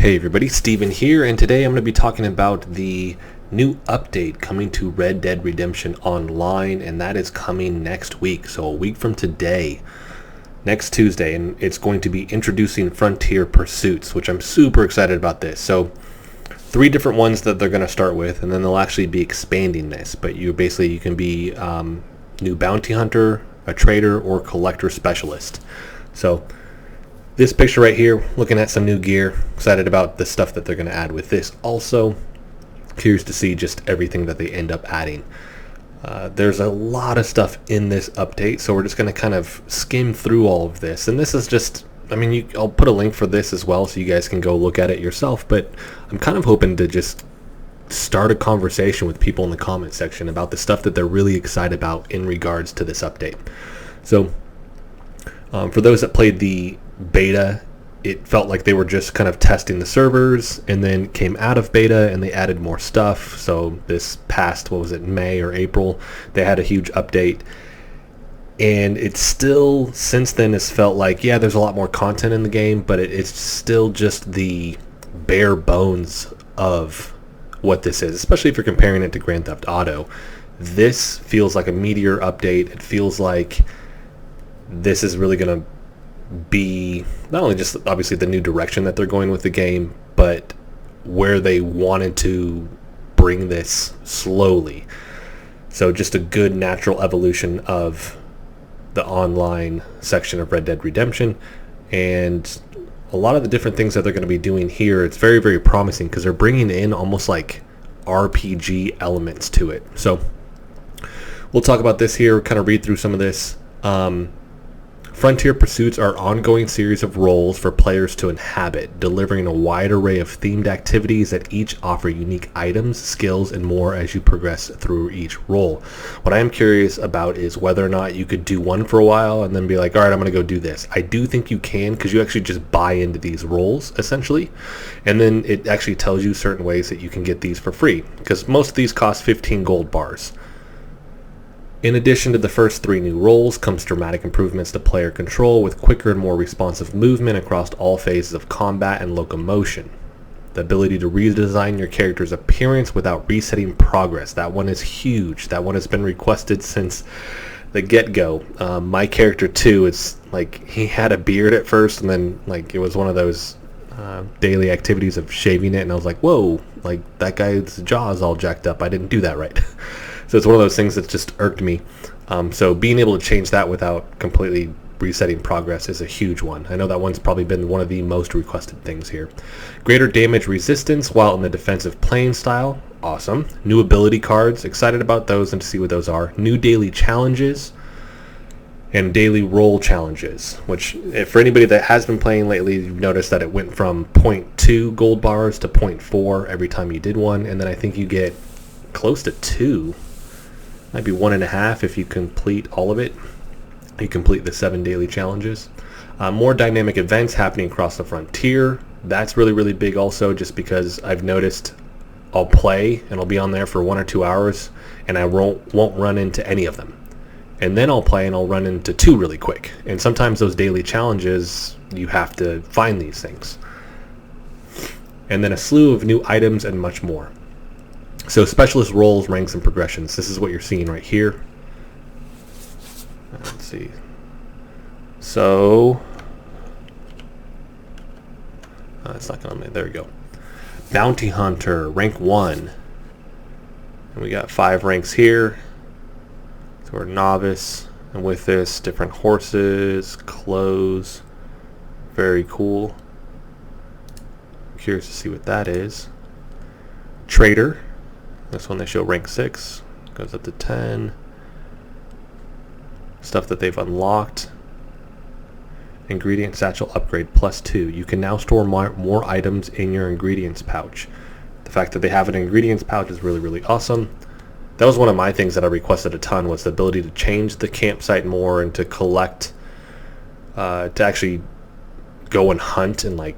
Hey everybody, Steven here, and today I'm going to be talking about the new update coming to Red Dead Redemption Online, and that is coming next week, so a week from today, next Tuesday, and it's going to be introducing Frontier Pursuits, which I'm super excited about this. So, 3 different ones that they're going to start with, and then they'll actually be expanding this, but you can be new bounty hunter, a trader, or collector specialist. So, this picture right here, looking at some new gear. Excited about the stuff that they're going to add with this. Also, curious to see just everything that they end up adding. There's a lot of stuff in this update, so we're just going to kind of skim through all of this. And this is just, I'll put a link for this as well so you guys can go look at it yourself. But I'm kind of hoping to just start a conversation with people in the comment section about the stuff that they're really excited about in regards to this update. So, for those that played the beta, it felt like they were just kind of testing the servers and then came out of beta and they added more stuff. So this past, May or April, they had a huge update, and it's still since then has felt like, yeah, there's a lot more content in the game, but it's still just the bare bones of what this is, especially if you're comparing it to Grand Theft Auto. This feels like a meteor update. It feels like this is really going to be not only just obviously the new direction that they're going with the game, but where they wanted to bring this slowly. So just a good natural evolution of the online section of Red Dead Redemption, and a lot of the different things that they're going to be doing here, it's very, very promising because they're bringing in almost like RPG elements to it. So we'll talk about this here, kind of read through some of this. Frontier Pursuits are ongoing series of roles for players to inhabit, delivering a wide array of themed activities that each offer unique items, skills, and more as you progress through each role. What I am curious about is whether or not you could do one for a while and then be like, all right, I'm going to go do this. I do think you can, because you actually just buy into these roles, essentially, and then it actually tells you certain ways that you can get these for free, because most of these cost 15 gold bars. In addition to the first 3 new roles comes dramatic improvements to player control with quicker and more responsive movement across all phases of combat and locomotion. The ability to redesign your character's appearance without resetting progress. That one is huge. That one has been requested since the get-go. My character too, it's like he had a beard at first, and then like it was one of those daily activities of shaving it, and I was like, whoa, like that guy's jaw is all jacked up. I didn't do that right. So it's one of those things that just irked me. So being able to change that without completely resetting progress is a huge one. I know that one's probably been one of the most requested things here. Greater damage resistance while in the defensive playing style. Awesome. New ability cards. Excited about those and to see what those are. New daily challenges and daily role challenges, which for anybody that has been playing lately, you've noticed that it went from 0.2 gold bars to 0.4 every time you did one, and then I think you get close to 2. Might be 1.5 if you complete all of it. You complete the 7 daily challenges. More dynamic events happening across the frontier. That's really, really big also, just because I've noticed I'll play and I'll be on there for 1 or 2 hours and I won't run into any of them. And then I'll play and I'll run into 2 really quick. And sometimes those daily challenges, you have to find these things. And then a slew of new items and much more. So specialist roles, ranks, and progressions. This is what you're seeing right here. Let's see. So it's not going to. There we go. Bounty hunter, rank 1. And we got 5 ranks here. So we're novice, and with this, different horses, clothes. Very cool. Curious to see what that is. Trader. This one they show rank 6, goes up to 10. Stuff that they've unlocked. Ingredient satchel upgrade +2. You can now store more items in your ingredients pouch. The fact that they have an ingredients pouch is really, really awesome. That was one of my things that I requested a ton, was the ability to change the campsite more and to collect, to actually go and hunt, and like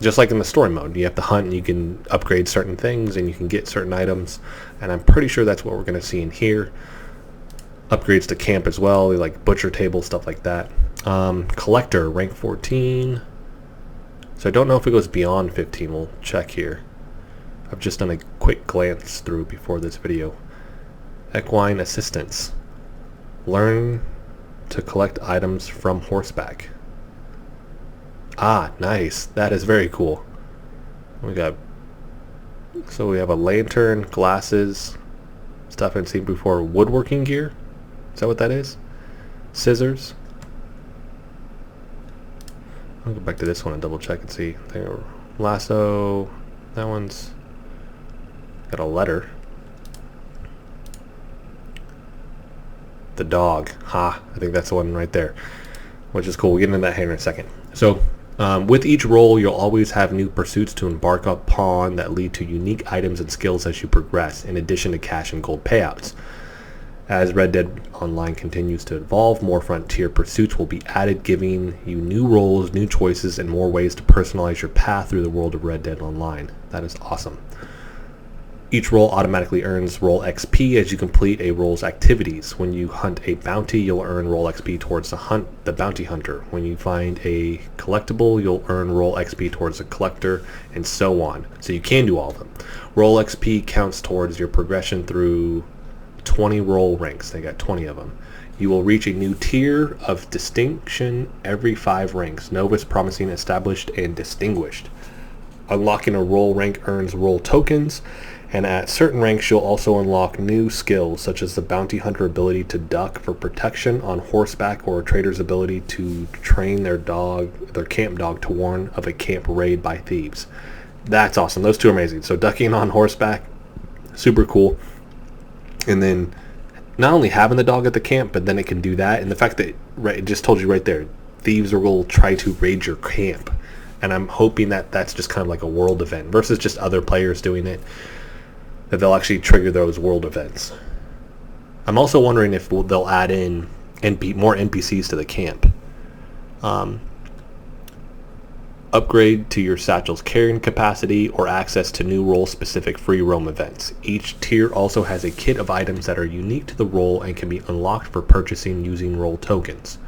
just like in the story mode, you have to hunt and you can upgrade certain things and you can get certain items, and I'm pretty sure that's what we're going to see in here. Upgrades to camp as well, like butcher table, stuff like that. Collector, rank 14. So I don't know if it goes beyond 15. We'll check here. I've just done a quick glance through before this video. Equine assistance. Learn to collect items from horseback. Ah, nice. That is very cool. We have a lantern, glasses, stuff I've seen before. Woodworking gear. Is that what that is? Scissors. I'll go back to this one and double check and see. There, lasso. That one's got a letter. The dog. Ha! I think that's the one right there, which is cool. We'll get into that here in a second. So, with each role, you'll always have new pursuits to embark upon that lead to unique items and skills as you progress, in addition to cash and gold payouts. As Red Dead Online continues to evolve, more frontier pursuits will be added, giving you new roles, new choices, and more ways to personalize your path through the world of Red Dead Online. That is awesome. Each role automatically earns role XP as you complete a role's activities. When you hunt a bounty, you'll earn role XP towards the bounty hunter. When you find a collectible, you'll earn role XP towards the collector, and so on. So you can do all of them. Role XP counts towards your progression through 20 role ranks. They got 20 of them. You will reach a new tier of distinction every 5 ranks. Novice, promising, established, and distinguished. Unlocking a role rank earns role tokens, and at certain ranks you'll also unlock new skills, such as the bounty hunter ability to duck for protection on horseback, or a trader's ability to train their camp dog to warn of a camp raid by thieves. That's awesome. Those two are amazing. So ducking on horseback, super cool. And then not only having the dog at the camp, but then it can do that. And the fact that it just told you right there, thieves will try to raid your camp. And I'm hoping that that's just kind of like a world event versus just other players doing it, that they'll actually trigger those world events. I'm also wondering if they'll add in more NPCs to the camp. Upgrade to your Satchel's carrying capacity, or access to new role-specific free roam events. Each tier also has a kit of items that are unique to the role and can be unlocked for purchasing using role tokens.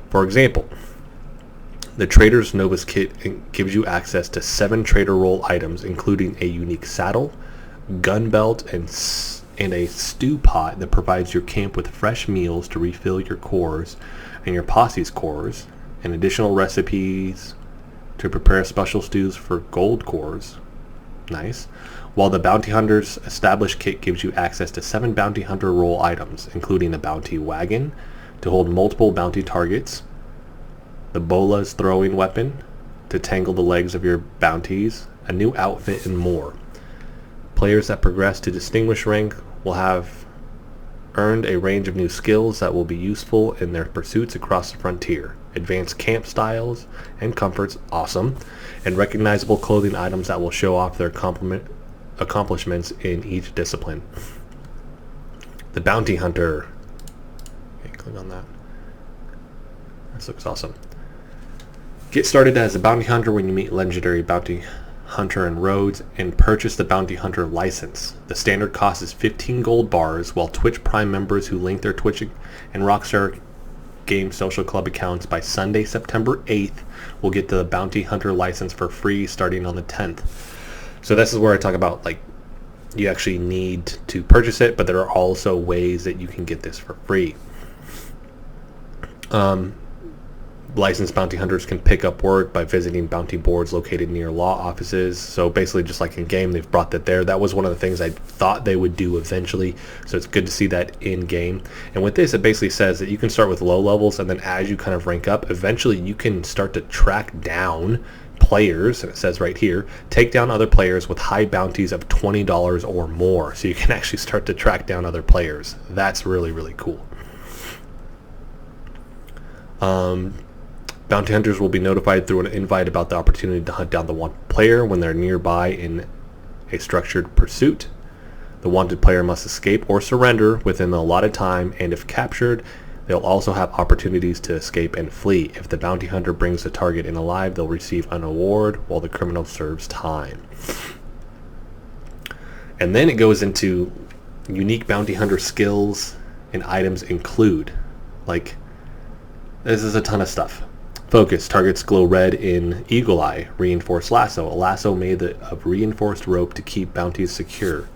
For example, the Trader's Novice Kit gives you access to 7 trader role items, including a unique saddle, gun belt, and a stew pot that provides your camp with fresh meals to refill your cores and your posse's cores, and additional recipes to prepare special stews for gold cores. Nice. While the Bounty Hunter's Established Kit gives you access to 7 Bounty Hunter role items, including a Bounty Wagon to hold multiple bounty targets, the Bola's throwing weapon to tangle the legs of your bounties, a new outfit, and more. Players that progress to Distinguished rank will have earned a range of new skills that will be useful in their pursuits across the frontier. Advanced camp styles and comforts, awesome, and recognizable clothing items that will show off their accomplishments in each discipline. The Bounty Hunter. Okay, click on that. This looks awesome. Get started as a bounty hunter when you meet legendary bounty hunter in Rhodes and purchase the Bounty Hunter license. The standard cost is 15 gold bars, while Twitch Prime members who link their Twitch and Rockstar Game Social Club accounts by Sunday, September 8th will get the Bounty Hunter license for free starting on the 10th. So this is where I talk about, like, you actually need to purchase it, but there are also ways that you can get this for free. Licensed bounty hunters can pick up work by visiting bounty boards located near law offices. So basically, just like in game, they've brought that there. That was one of the things I thought they would do eventually, so it's good to see that in game. And with this, it basically says that you can start with low levels, and then as you kind of rank up, eventually you can start to track down players, and it says right here, take down other players with high bounties of $20 or more. So you can actually start to track down other players. That's really, really cool. Bounty hunters will be notified through an invite about the opportunity to hunt down the wanted player when they're nearby in a structured pursuit. The wanted player must escape or surrender within the allotted time, and if captured, they'll also have opportunities to escape and flee. If the bounty hunter brings the target in alive, they'll receive an award while the criminal serves time. And then it goes into unique bounty hunter skills and items include. Like, this is a ton of stuff. Focus. Targets glow red in Eagle Eye. Reinforced Lasso. A lasso made of reinforced rope to keep bounties secure.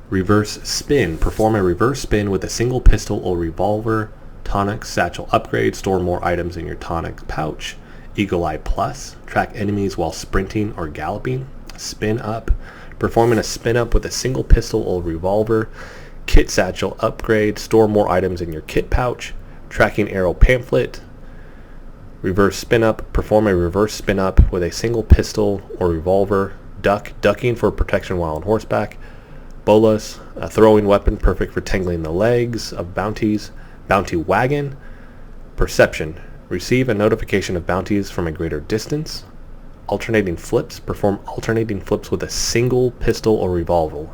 Reverse Spin. Perform a reverse spin with a single pistol or revolver. Tonic Satchel upgrade. Store more items in your tonic pouch. Eagle Eye Plus. Track enemies while sprinting or galloping. Spin Up. Performing a spin up with a single pistol or revolver. Kit Satchel upgrade. Store more items in your kit pouch. Tracking Arrow Pamphlet. Reverse Spin Up. Perform a reverse spin up with a single pistol or revolver. Ducking for protection while on horseback. Bolas, a throwing weapon perfect for tangling the legs of bounties. Bounty Wagon. Perception. Receive a notification of bounties from a greater distance. Alternating Flips. Perform alternating flips with a single pistol or revolver.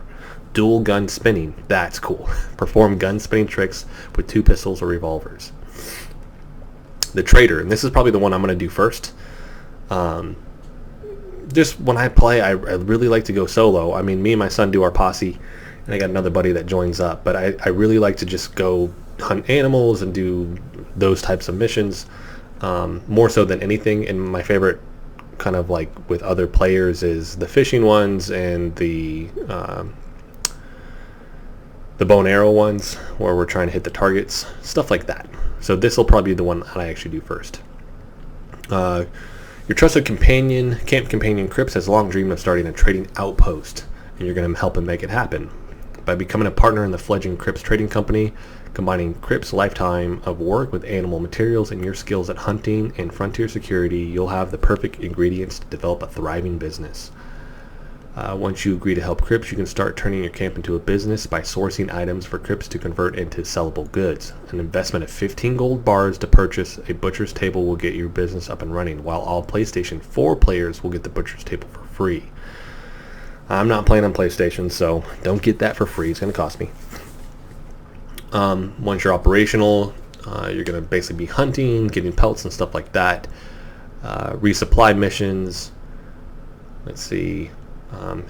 Dual gun spinning. That's cool. Perform gun spinning tricks with 2 pistols or revolvers. The Trader, and this is probably the one I'm going to do first. Just when I play, I really like to go solo. I mean, me and my son do our posse, and I got another buddy that joins up. But I really like to just go hunt animals and do those types of missions, more so than anything. And my favorite, kind of like with other players, is the fishing ones and the bow and arrow ones, where we're trying to hit the targets, stuff like that. So this will probably be the one that I actually do first. Your trusted companion, camp companion Cripps, has long dreamed of starting a trading outpost, and you're going to help him make it happen. By becoming a partner in the fledgling Cripps Trading Company, combining Cripps' lifetime of work with animal materials and your skills at hunting and frontier security, you'll have the perfect ingredients to develop a thriving business. Once you agree to help Cripps, you can start turning your camp into a business by sourcing items for Cripps to convert into sellable goods. An investment of 15 gold bars to purchase a butcher's table will get your business up and running, while all PlayStation 4 players will get the butcher's table for free. I'm not playing on PlayStation, so don't get that for free. It's going to cost me. Once you're operational, you're going to basically be hunting, getting pelts and stuff like that. Resupply missions. Let's see.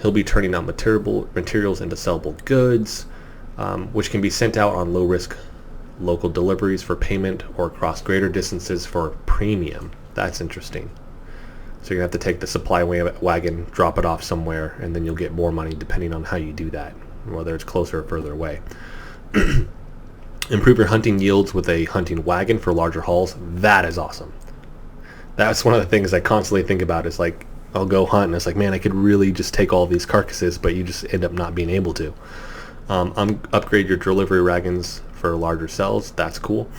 He'll be turning out materials into sellable goods, which can be sent out on low-risk local deliveries for payment or across greater distances for a premium. That's interesting. So you're going to have to take the supply wagon, drop it off somewhere, and then you'll get more money depending on how you do that, whether it's closer or further away. Improve your hunting yields with a hunting wagon for larger hauls. That is awesome. That's one of the things I constantly think about, is like, I'll go hunt and it's like, man, I could really just take all these carcasses, but you just end up not being able to. Upgrade your delivery wagons for larger cells. That's cool.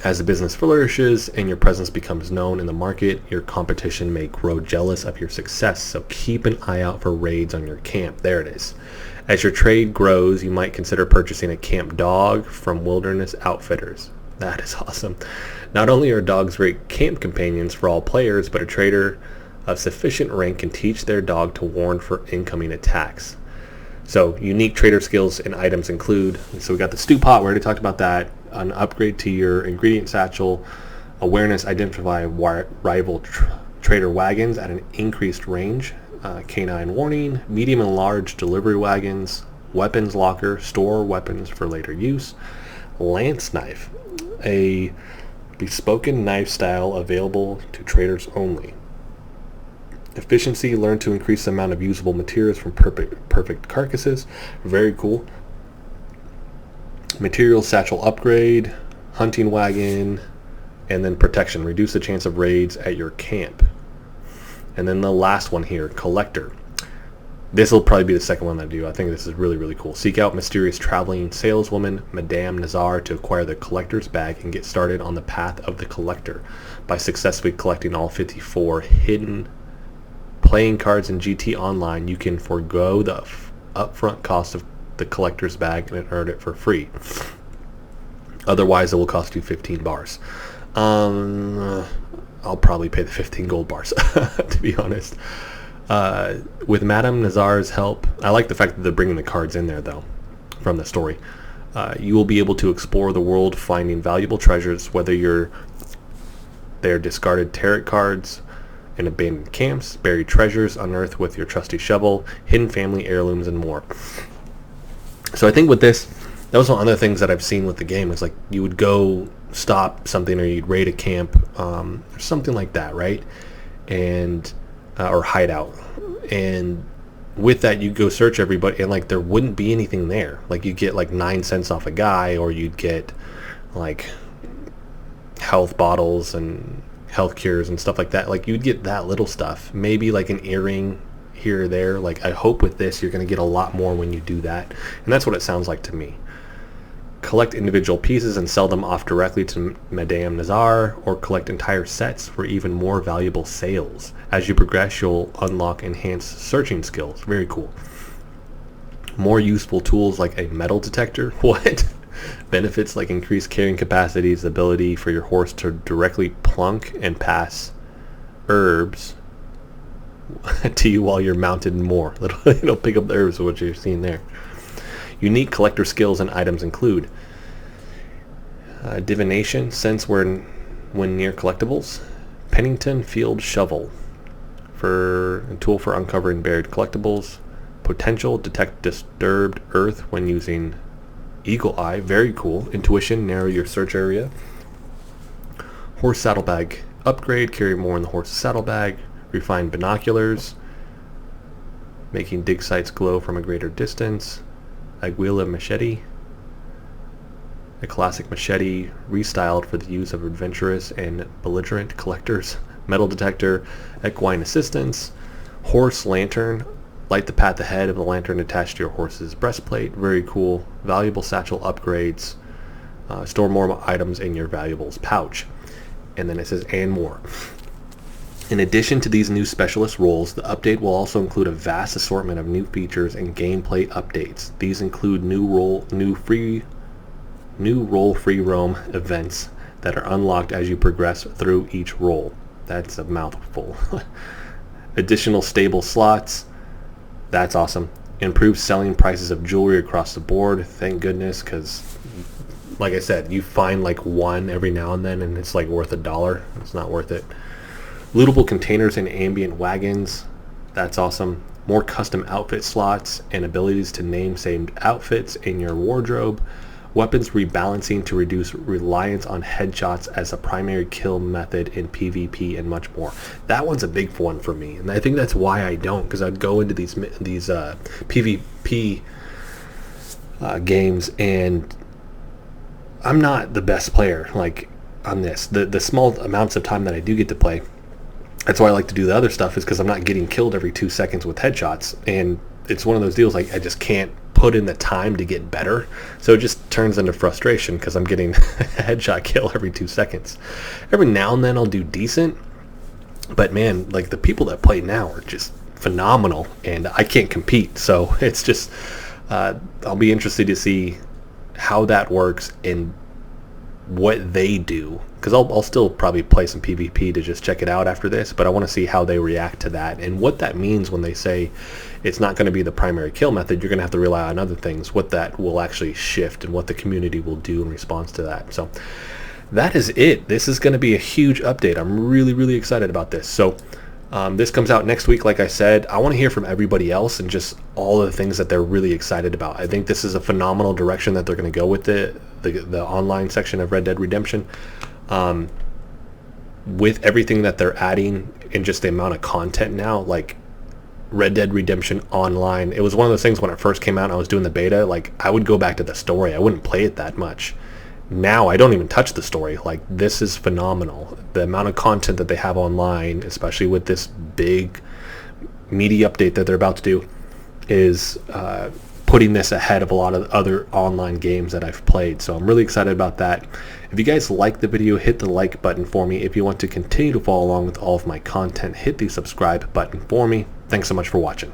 As the business flourishes and your presence becomes known in the market, your competition may grow jealous of your success, so keep an eye out for raids on your camp. There it is. As your trade grows, you might consider purchasing a camp dog from Wilderness Outfitters. That is awesome. Not only are dogs great camp companions for all players, but a trader of sufficient rank can teach their dog to warn for incoming attacks. So unique trader skills and items include, so we got the stew pot, we already talked about that, an upgrade to your ingredient satchel, awareness, identify rival trader wagons at an increased range, canine warning, medium and large delivery wagons, weapons locker, store weapons for later use, lance knife, a bespoken knife style available to traders only. Efficiency, learn to increase the amount of usable materials from perfect carcasses. Very cool. Material satchel upgrade, hunting wagon, and then protection. Reduce the chance of raids at your camp. And then the last one here, collector. This will probably be the second one that I do. I think this is really, really cool. Seek out mysterious traveling saleswoman, Madame Nazar, to acquire the collector's bag and get started on the path of the collector. By successfully collecting all 54 hidden playing cards in GT Online, you can forego the upfront cost of the collector's bag and earn it for free. Otherwise, it will cost you 15 bars. I'll probably pay the 15 gold bars, to be honest. With Madame Nazar's help, I like the fact that they're bringing the cards in there, though, from the story. You will be able to explore the world, finding valuable treasures, whether they're discarded tarot cards in abandoned camps, buried treasures unearthed with your trusty shovel, hidden family heirlooms, and more. So I think with this, that was one of the things that I've seen with the game. Is like you would go stop something or you'd raid a camp, or something like that, right? And or hideout, and with that you go search everybody, and like there wouldn't be anything there. Like you'd get like 9 cents off a guy, or you'd get like health bottles and health cures and stuff like that. Like you'd get that little stuff, maybe like an earring here or there. Like I hope with this you're going to get a lot more when you do that, and that's what it sounds like to me. Collect individual pieces and sell them off directly to Madame Nazar, or collect entire sets for even more valuable sales. As you progress, you'll unlock enhanced searching skills. Very cool. More useful tools like a metal detector. What? Benefits like increased carrying capacities, the ability for your horse to directly plunk and pass herbs to you while you're mounted, and more. It'll pick up the herbs, what you're seeing there. Unique collector skills and items include divination, sense when near collectibles. Pennington field shovel, for a tool for uncovering buried collectibles. Potential, detect disturbed earth when using eagle eye. Very cool. Intuition, narrow your search area. Horse saddlebag upgrade, carry more in the horse's saddlebag. Refined binoculars, making dig sites glow from a greater distance. Aguila machete, a classic machete restyled for the use of adventurous and belligerent collectors. Metal detector, equine assistance. Horse lantern, light the path ahead of the lantern attached to your horse's breastplate. Very cool. Valuable satchel upgrades. Store more items in your valuables pouch. And then it says, and more. In addition to these new specialist roles, the update will also include a vast assortment of new features and gameplay updates. These include new role free roam events that are unlocked as you progress through each role. That's a mouthful. Additional stable slots. That's awesome. Improved selling prices of jewelry across the board. Thank goodness, because like I said, you find like one every now and then and it's like worth $1. It's not worth it. Lootable containers and ambient wagons. That's awesome. More custom outfit slots and abilities to name saved outfits in your wardrobe. Weapons rebalancing to reduce reliance on headshots as a primary kill method in PvP, and much more. That one's a big one for me, and I think that's why I don't, because I'd go into these PvP games and I'm not the best player like on this. The small amounts of time that I do get to play, that's why I like to do the other stuff, is because I'm not getting killed every 2 seconds with headshots, and it's one of those deals like I just can't put in the time to get better, so it just turns into frustration because I'm getting a headshot kill every 2 seconds. Every now and then I'll do decent, but man, like the people that play now are just phenomenal, and I can't compete, so it's just I'll be interested to see how that works and what they do, because I'll still probably play some PvP to just check it out after this, but I want to see how they react to that and what that means when they say it's not going to be the primary kill method. You're going to have to rely on other things, what that will actually shift and what the community will do in response to that. So that is it. This is going to be a huge update. I'm really excited about this. So this comes out next week. Like I said, I want to hear from everybody else and just all of the things that they're really excited about. I think this is a phenomenal direction that they're going to go with the online section of Red Dead Redemption. With everything that they're adding and just the amount of content now, like Red Dead Redemption Online, it was one of those things when it first came out and I was doing the beta, like I would go back to the story. I wouldn't play it that much. Now I don't even touch the story. Like, this is phenomenal. The amount of content that they have online, especially with this big media update that they're about to do, is putting this ahead of a lot of other online games that I've played. So I'm really excited about that. If you guys like the video, hit the like button for me. If you want to continue to follow along with all of my content, hit the subscribe button for me. Thanks so much for watching.